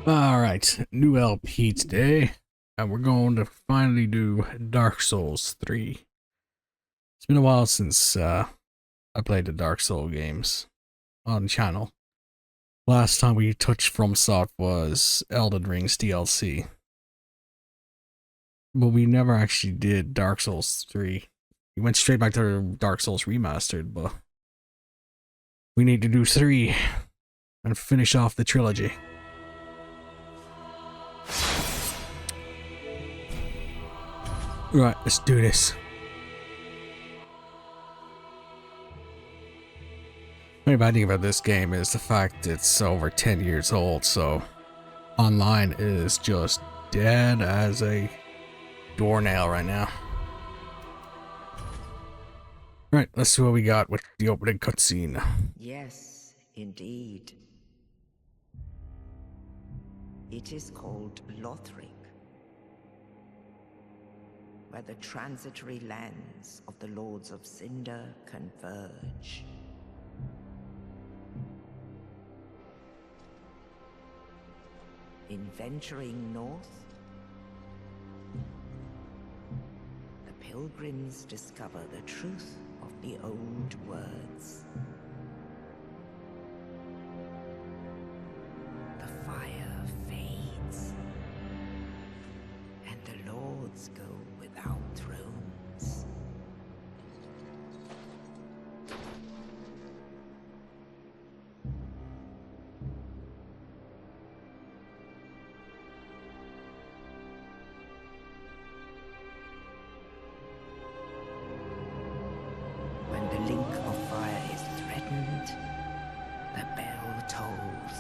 Alright, new LP today, and we're going to finally do Dark Souls 3. It's been a while since I played the Dark Souls games on the channel. Last time we touched From Soft was Elden Ring's DLC. But we never actually did Dark Souls 3. We went straight back to Dark Souls Remastered, but we need to do 3 and finish off the trilogy. Right, let's do this. The only bad thing about this game is the fact it's over 10 years old, so online is just dead as a doornail right now. Right, let's see what we got with the opening cutscene. Yes, indeed. It is called Lothric, where the transitory lands of the Lords of Cinder converge. In venturing north, the pilgrims discover the truth of the old words. The fire fades, and the lords go without thrones. When the link of fire is threatened, the bell tolls,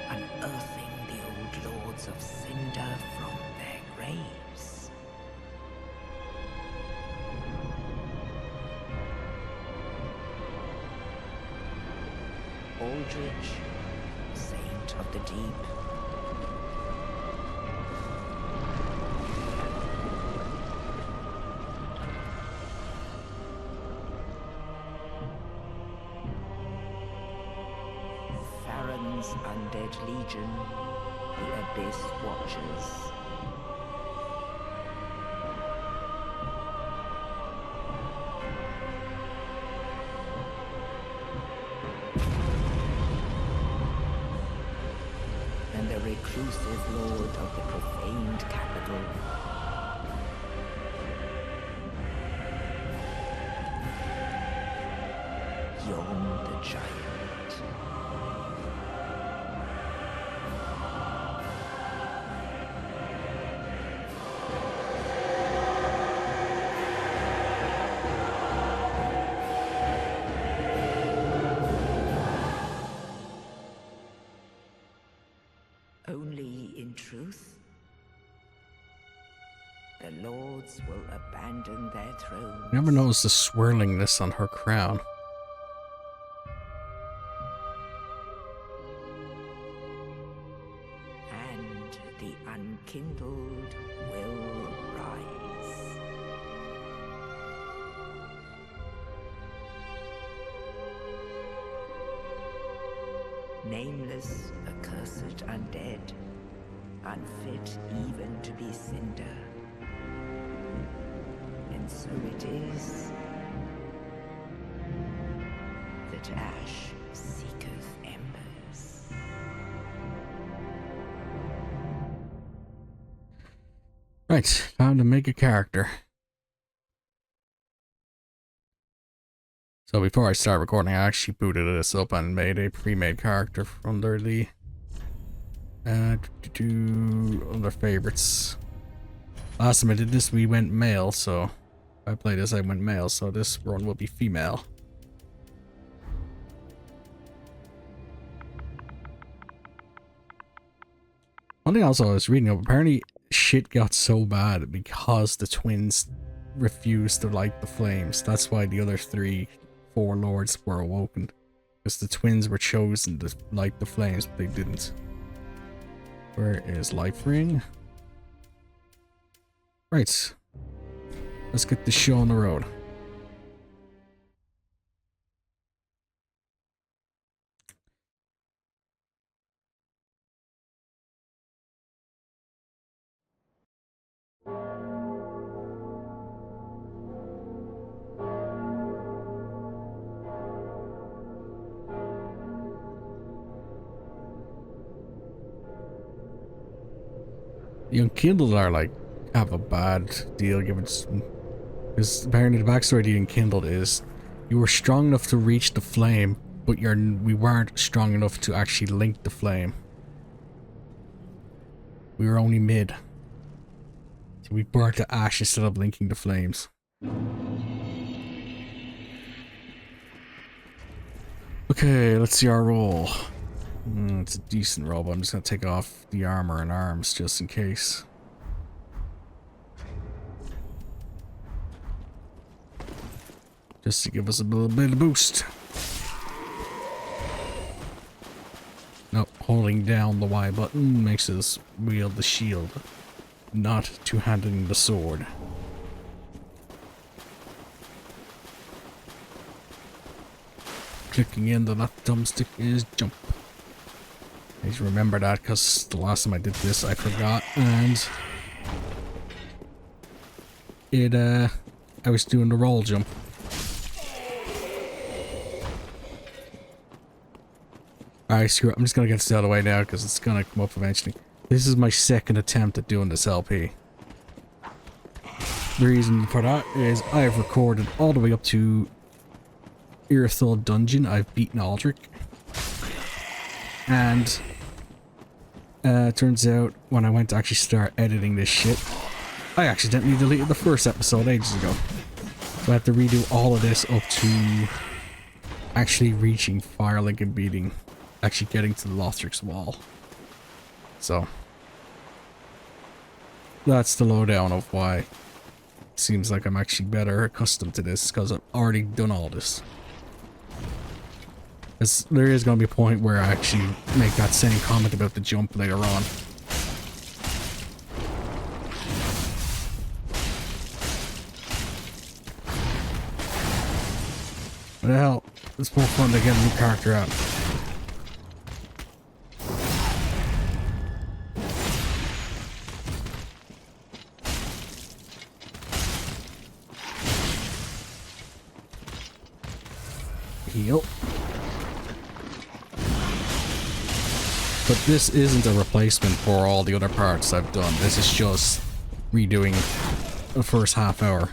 unearthing the old Lords of Cinder from their graves. Aldrich, Saint of the Deep. Farron's undead legion, the Abyss Watchers. And the reclusive lord of the profaned capital. Yon the Giant. Only in truth, the lords will abandon their thrones. Never noticed the swirlingness on her crown. And the unkindled will rise. Nameless, accursed undead, unfit even to be cinder. And so it is that ash seeketh embers. Right, time to make a character. So before I start recording, I actually booted this up and made a pre-made character under the other favorites. Last time I did this, we went male, so if I play this, I went male, so this run will be female. One thing also I was reading up, apparently shit got so bad because the twins refused to light the flames. That's why the other four lords were awoken. Because the twins were chosen to light the flames, but they didn't. Where is Life Ring? Right. Let's get this show on the road. The Unkindled are like, have a bad deal given to, because apparently the backstory of the Unkindled is you were strong enough to reach the flame, but we weren't strong enough to actually link the flame. We were only mid. So we burnt to ash instead of linking the flames. Okay, let's see our roll. It's a decent roll, but I'm just gonna take off the armor and arms just in case. Just to give us a little bit of boost. Nope, holding down the Y button makes us wield the shield, not two-handing the sword. Clicking in the left thumbstick is jump. Please remember that, because the last time I did this I forgot, and I was doing the roll jump. Alright, screw it. I'm just gonna get this out of the way now because it's gonna come up eventually. This is my second attempt at doing this LP. The reason for that is I have recorded all the way up to Iudex Dungeon. I've beaten Lothric. And it turns out when I went to actually start editing this shit, I accidentally deleted the first episode ages ago. So I have to redo all of this up to actually reaching Firelink and beating, actually getting to the Lothric's wall. So that's the lowdown of why it seems like I'm actually better accustomed to this, because I've already done all this. There is going to be a point where I actually make that same comment about the jump later on. What the hell? It's more fun to get a new character out. Heal. But this isn't a replacement for all the other parts I've done. This is just redoing the first half hour.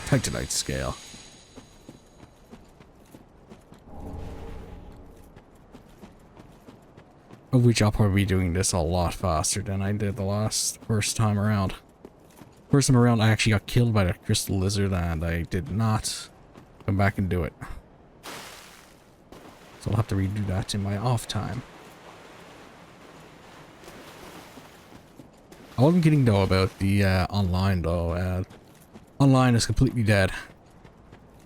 Titanite scale. Of which I'll probably be doing this a lot faster than I did the first time around. First time around I actually got killed by the crystal lizard and I did not come back and do it. So I'll have to redo that in my off time. I wasn't kidding though about the online though. Online is completely dead.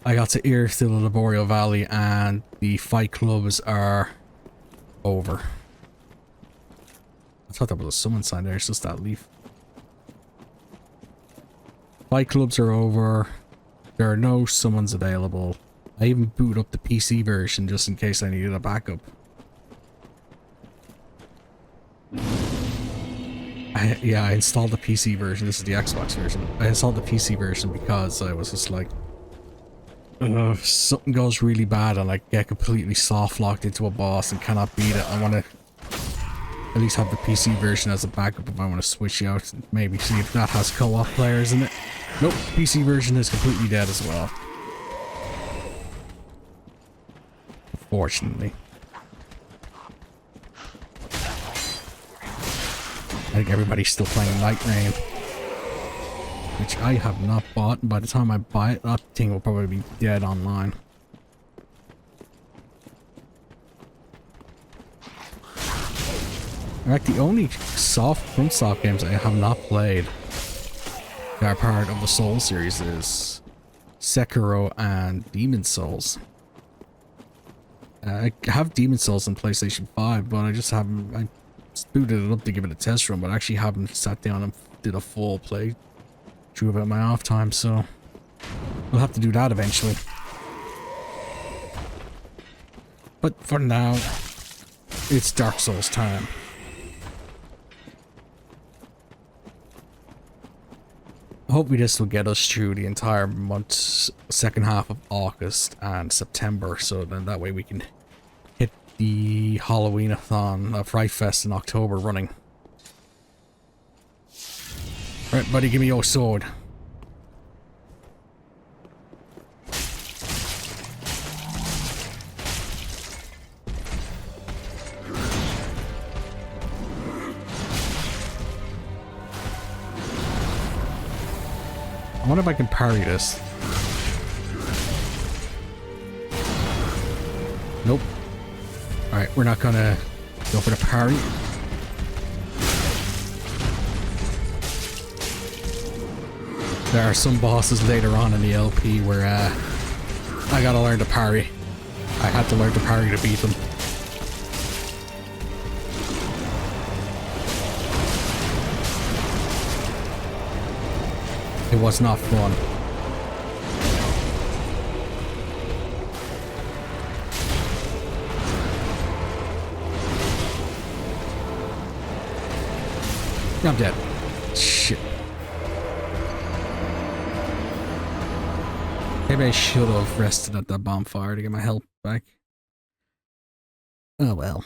I got to Iudex to the Laboreal Valley and the fight clubs are over. I thought that was a summon sign there, it's just that leaf. Fight clubs are over. There are no summons available. I even booted up the PC version just in case I needed a backup. I installed the PC version. This is the Xbox version. I installed the PC version because I was just like, if something goes really bad and I get completely soft locked into a boss and cannot beat it, I want to at least have the PC version as a backup if I want to switch out and maybe see if that has co-op players in it. Nope, PC version is completely dead as well. Unfortunately. I think everybody's still playing Night Rain, which I have not bought, and by the time I buy it, that thing will probably be dead online. In fact, the only FromSoft games I have not played that are part of the Soul series is Sekiro and Demon's Souls. I have Demon's Souls on PlayStation 5, but I just haven't... I booted it up to give it a test run, but I actually haven't sat down and did a full play through about my off time, so we'll have to do that eventually. But for now, it's Dark Souls time. Hopefully this will get us through the entire month, second half of August and September, so then that way we can hit the Halloween-a-thon, Fright Fest in October running. Right, buddy, give me your sword. I wonder if I can parry this. Nope. Alright, we're not gonna go for the parry. There are some bosses later on in the LP where I gotta learn to parry. I had to learn to parry to beat them. It was not fun. I'm dead. Shit. Maybe I should have rested at that bonfire to get my health back. Oh well.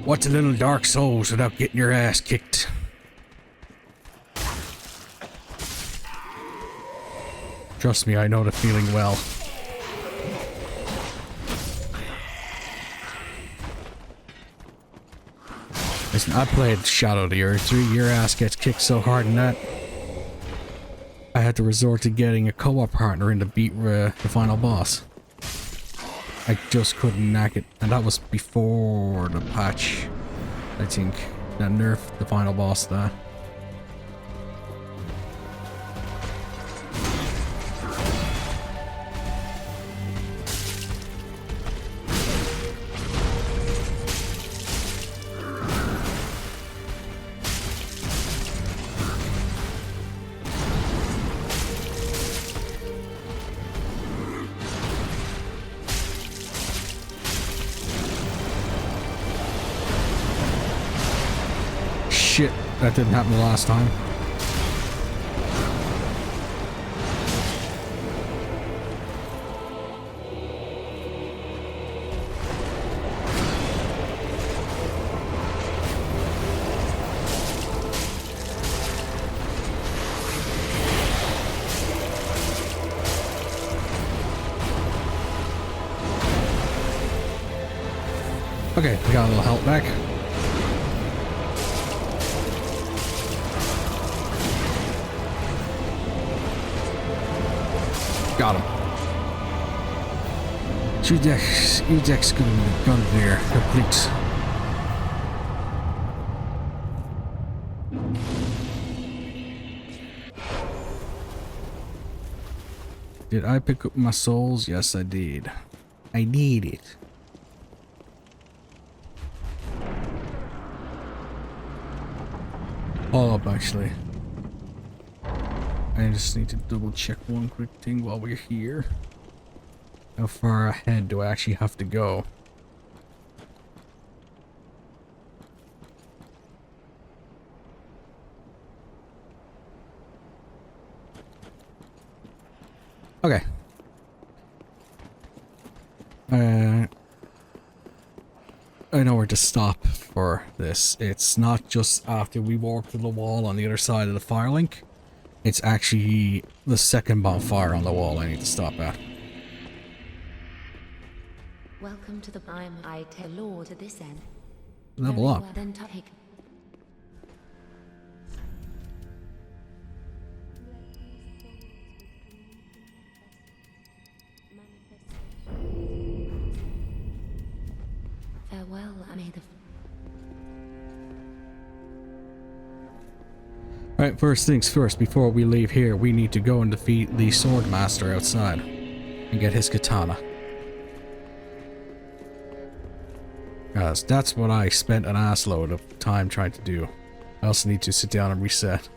What's a little Dark Souls without getting your ass kicked? Trust me, I know the feeling well. Listen, I played Shadow of the Earth 3. Your ass gets kicked so hard in that, I had to resort to getting a co-op partner in to beat the final boss. I just couldn't knack it, and that was before the patch, I think, that nerfed the final boss there. Shit, that didn't happen the last time. Okay, we got a little health back. Got him. Iudex Gundyr complete. Did I pick up my souls? Yes, I did. I need it. All up, actually. I just need to double check one quick thing while we're here. How far ahead do I actually have to go? Okay. I know where to stop for this. It's not just after we walk to the wall on the other side of the Firelink. It's actually the second bonfire on the wall I need to stop at. Welcome to the biome. I tell Lord to this end. Level up. Then take. Farewell, May the. Alright, first things first, before we leave here, we need to go and defeat the sword master outside and get his katana. Guys, that's what I spent an assload of time trying to do. I also need to sit down and reset.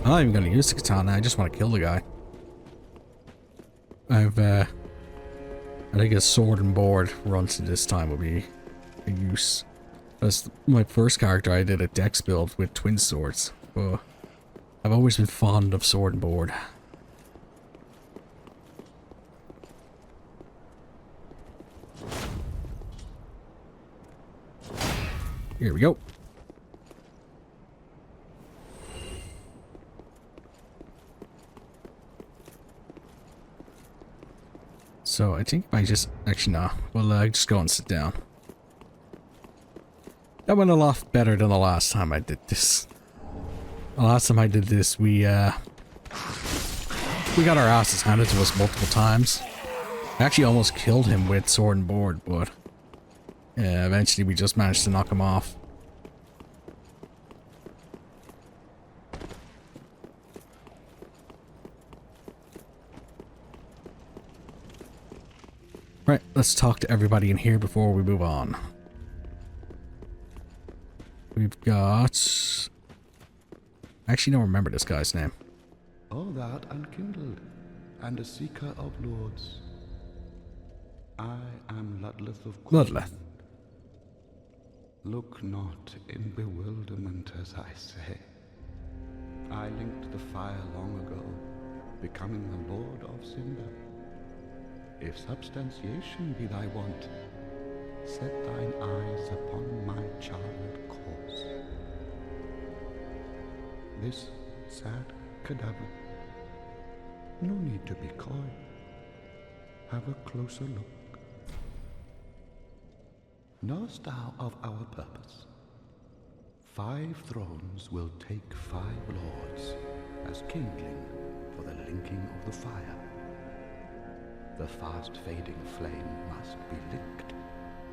I'm not even going to use the katana, I just want to kill the guy. I think a sword and board run to this time will be a use. That's my first character. I did a dex build with twin swords. But I've always been fond of sword and board. Here we go. So I think I just actually no. Well, just go and sit down. That went a lot better than the last time I did this. The last time I did this, we got our asses handed to us multiple times. I actually almost killed him with sword and board, but eventually we just managed to knock him off. Right, let's talk to everybody in here before we move on. We've got... I actually don't remember this guy's name. All that unkindled, and a seeker of lords. I am Ludleth of Ludleth. Look not in bewilderment as I say. I linked the fire long ago, becoming the Lord of Cinder. If substantiation be thy want, set thine eyes upon my charred corpse. This sad cadaver. No need to be coy. Have a closer look. Knowest thou of our purpose? 5 thrones will take 5 lords as kindling for the linking of the fire. The fast-fading flame must be linked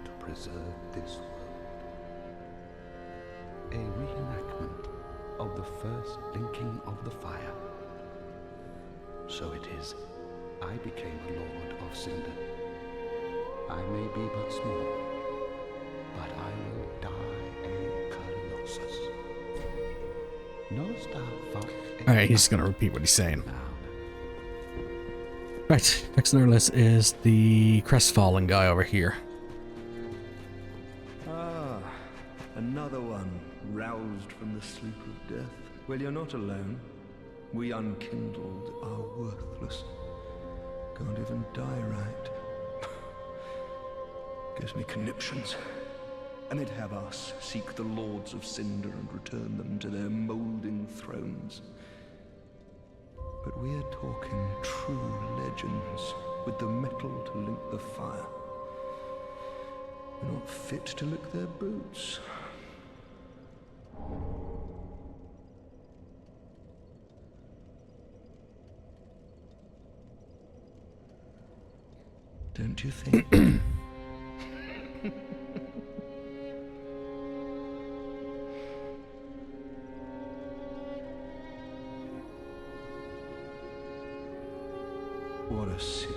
to preserve this world. A reenactment of the first linking of the fire. So it is, I became a Lord of Cinder. I may be but small, but I will die a Colossus. Knowest thou far... Alright, he's gonna repeat what he's saying. Right, next on our list is the crestfallen guy over here. Ah, another one roused from the sleep of death. Well, you're not alone. We unkindled are worthless. Can't even die right. Gives me conniptions. And they'd have us seek the Lords of Cinder and return them to their moulding thrones. But we are talking true legends, with the metal to link the fire. We're not fit to lick their boots. Don't you think?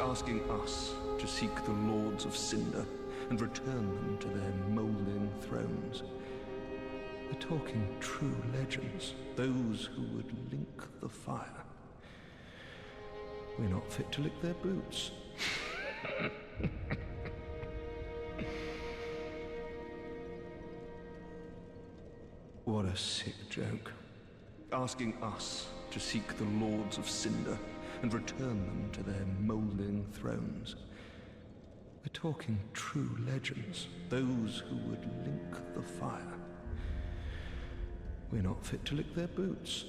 Asking us to seek the Lords of Cinder and return them to their moulding thrones. We're talking true legends, those who would link the fire. We're not fit to lick their boots. What a sick joke. Asking us to seek the Lords of Cinder and return them to their moulding thrones. We're talking true legends, those who would link the fire. We're not fit to lick their boots.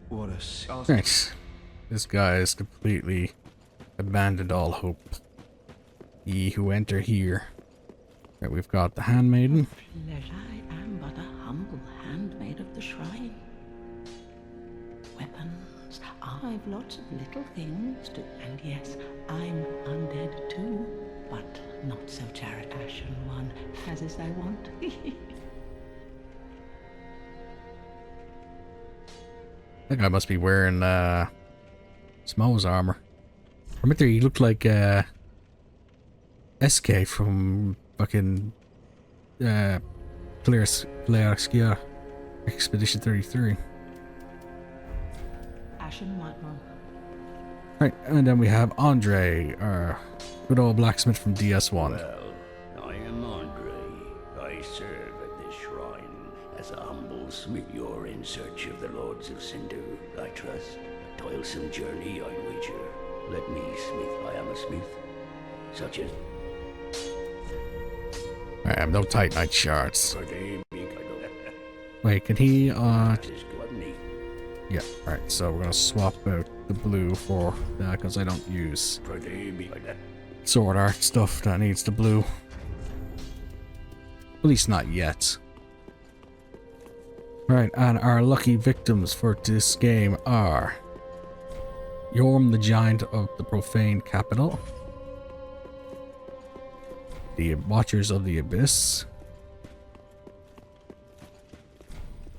What a... Nice. This guy has completely abandoned all hope. Ye who enter here. Right, we've got the handmaiden. Pleasure, I am but a humble handmaid of the shrine. Weapons, I've lots of little things to, and yes, I'm undead too, but not so Ashen one, as is I want. That guy must be wearing Smo's armor. Remember, he looked like SK from fucking Playarskia Expedition 33. Ashen white one. Right, and then we have Andre, our good old blacksmith from DS1. Well, I am Andre. I serve at this shrine as a humble smith. You're in search of the Lords of Cinder, I trust. A toilsome journey, I wager. Let me, smith. I am a smith. such as I have no Titanite shards. Wait, can he, yeah, alright, so we're gonna swap out the blue for that, because I don't use sword art stuff that needs the blue. At least not yet. Right, and our lucky victims for this game are Yorm the Giant of the Profane Capital, the Watchers of the Abyss,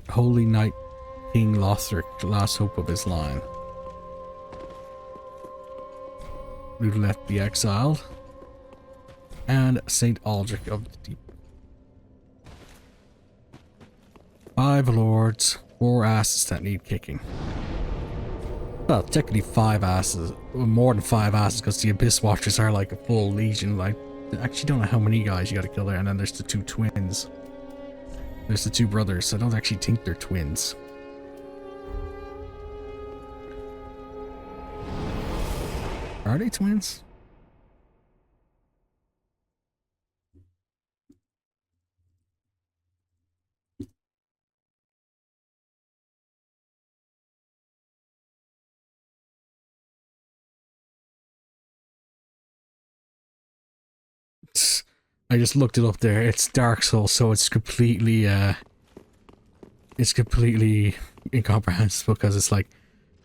Holy Knight King Lothric, last hope of his line, Ludelet the Exiled, and Saint Aldrich of the Deep. 5 lords, 4 asses that need kicking. Well, technically 5 asses, more than 5 asses, because the Abyss Watchers are like a full legion. Like, I actually don't know how many guys you gotta kill there, and then there's the 2 twins. There's the 2 brothers. I don't actually think they're twins. Are they twins? I just looked it up there. It's Dark Souls, so it's completely incomprehensible, because it's like,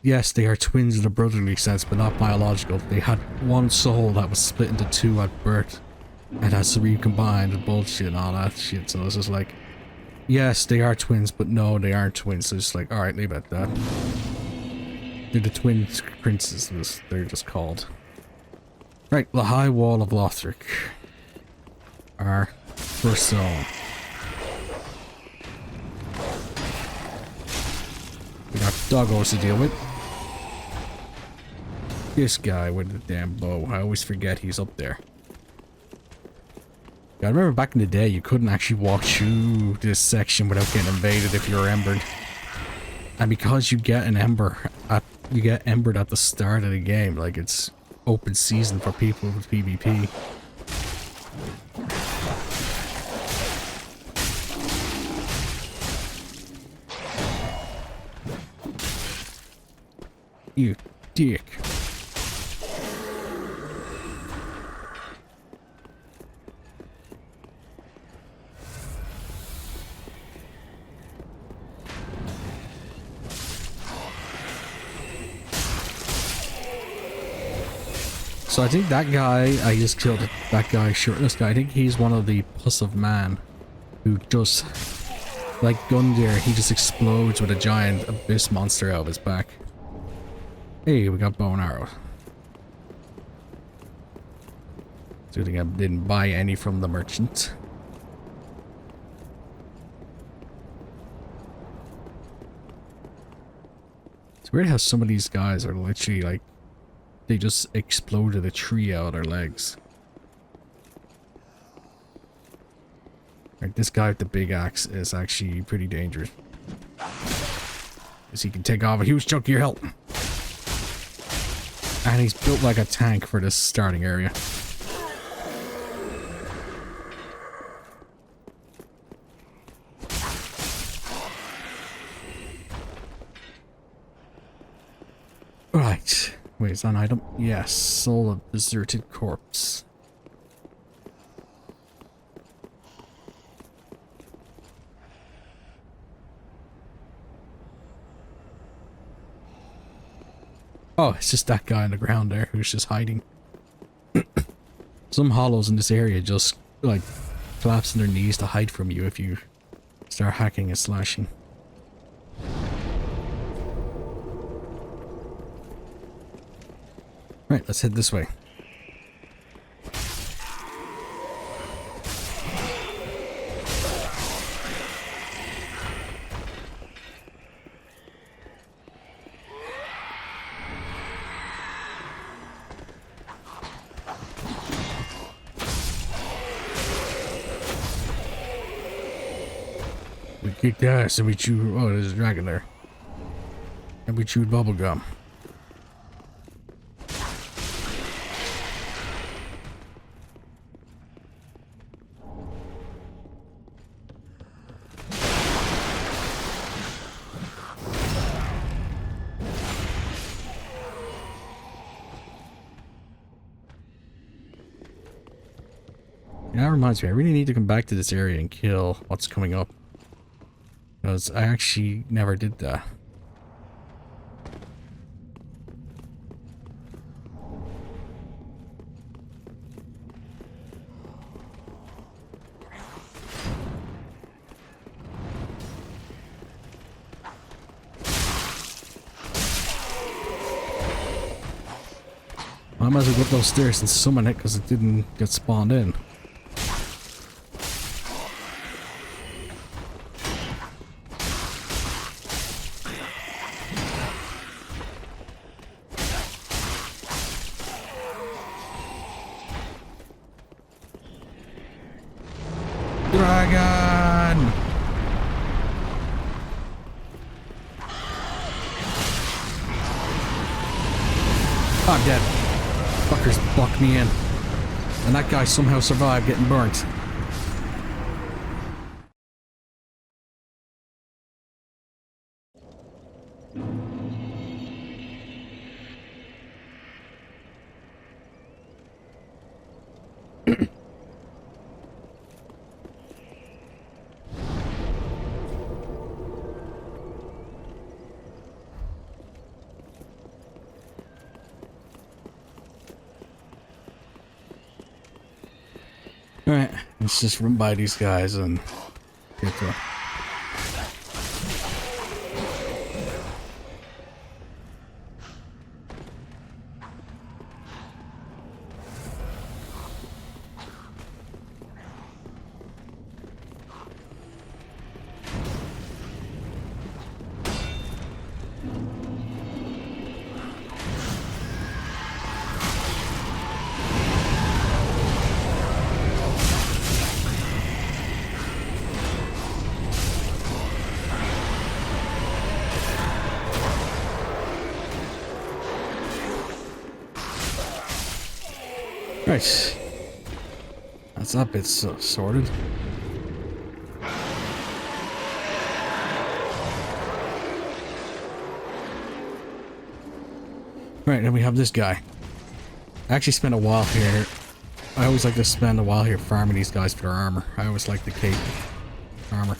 yes, they are twins in a brotherly sense, but not biological. They had one soul that was split into 2 at birth and has to recombine and bullshit and all that shit. So it's just like, yes, they are twins, but no, they aren't twins. So it's like, alright, leave it at that. They're the twin princes, they're just called. Right, the High Wall of Lothric. Our first zone. We got doggos to deal with. This guy with the damn bow. I always forget he's up there. Yeah, I remember back in the day you couldn't actually walk through this section without getting invaded if you were embered. And because you get an ember at embered at the start of the game, like it's open season for people with PvP. You dick. So I think that guy, I just killed that guy, shirtless guy. I think he's one of the Puss of Man who just, like Gundyr, he just explodes with a giant abyss monster out of his back. Hey, we got bow and arrow. So I think I didn't buy any from the merchant. It's weird how some of these guys are literally like, they just exploded a tree out of their legs. Like this guy with the big axe is actually pretty dangerous, because he can take off a huge chunk of your health. And he's built like a tank for this starting area. Right. Wait, is that an item? Yes. Soul of Deserted Corpse. Oh, it's just that guy on the ground there who's just hiding. Some hollows in this area just, like, collapse on their knees to hide from you if you start hacking and slashing. Right, let's head this way. We kicked ass and we chewed. Oh, there's a dragon there. And we chewed bubblegum. That reminds me, I really need to come back to this area and kill what's coming up. Because I actually never did that. I might as well go up those stairs and summon it because it didn't get spawned in. Dragon! I'm dead. Fuckers blocked me in. And that guy somehow survived getting burnt. Alright, let's just run by these guys and get to it. Right. That's that bit sorted. Right, then we have this guy. I actually spent a while here. I always like to spend a while here farming these guys for their armor. I always like the cape armor.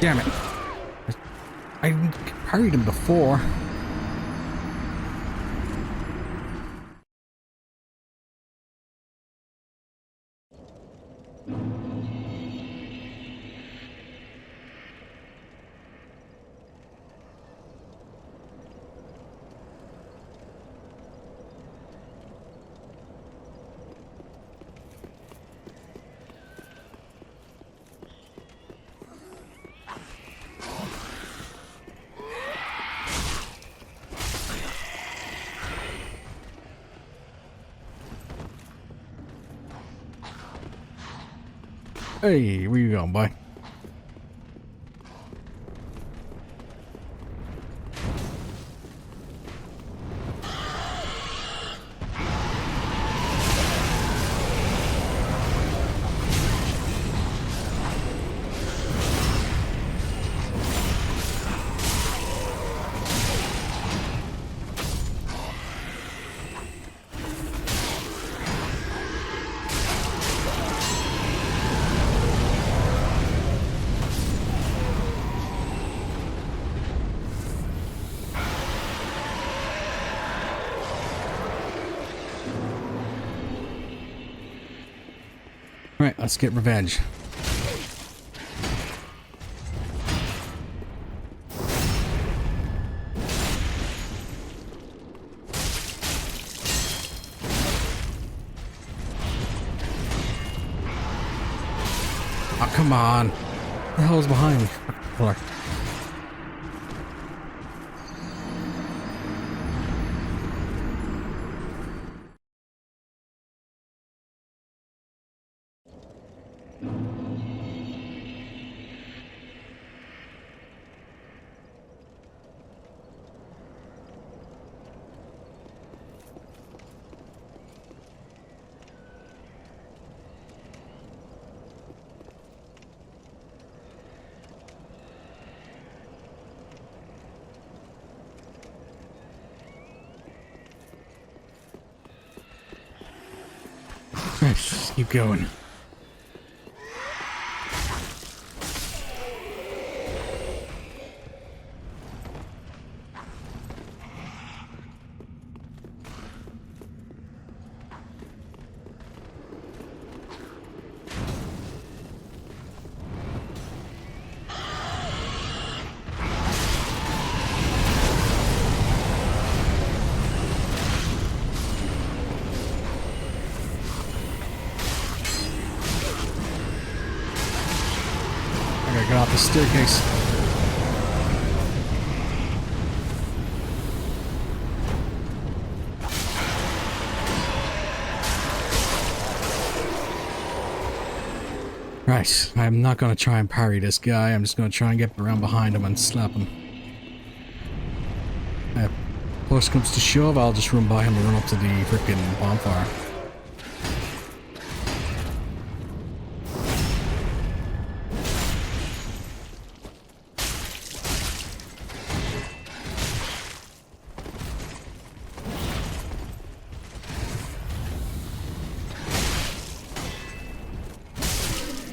Damn it. I parried him before. Hey, where you going, boy? Alright, let's get revenge. Oh, come on. What the hell is behind me? Fuck. Keep going. Get off the staircase. Right, I'm not gonna try and parry this guy. I'm just gonna try and get around behind him and slap him. Push comes to shove, I'll just run by him and run up to the freaking bonfire.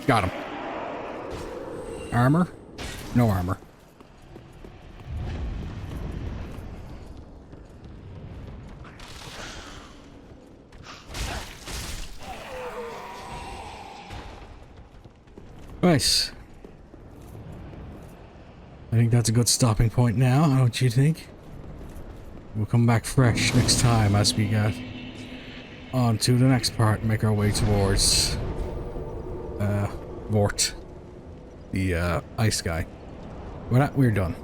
Got him. Armor? No armor. Right. I think that's a good stopping point now, don't you think? We'll come back fresh next time as we get on to the next part and make our way towards Vort, the ice guy. With that, we're done.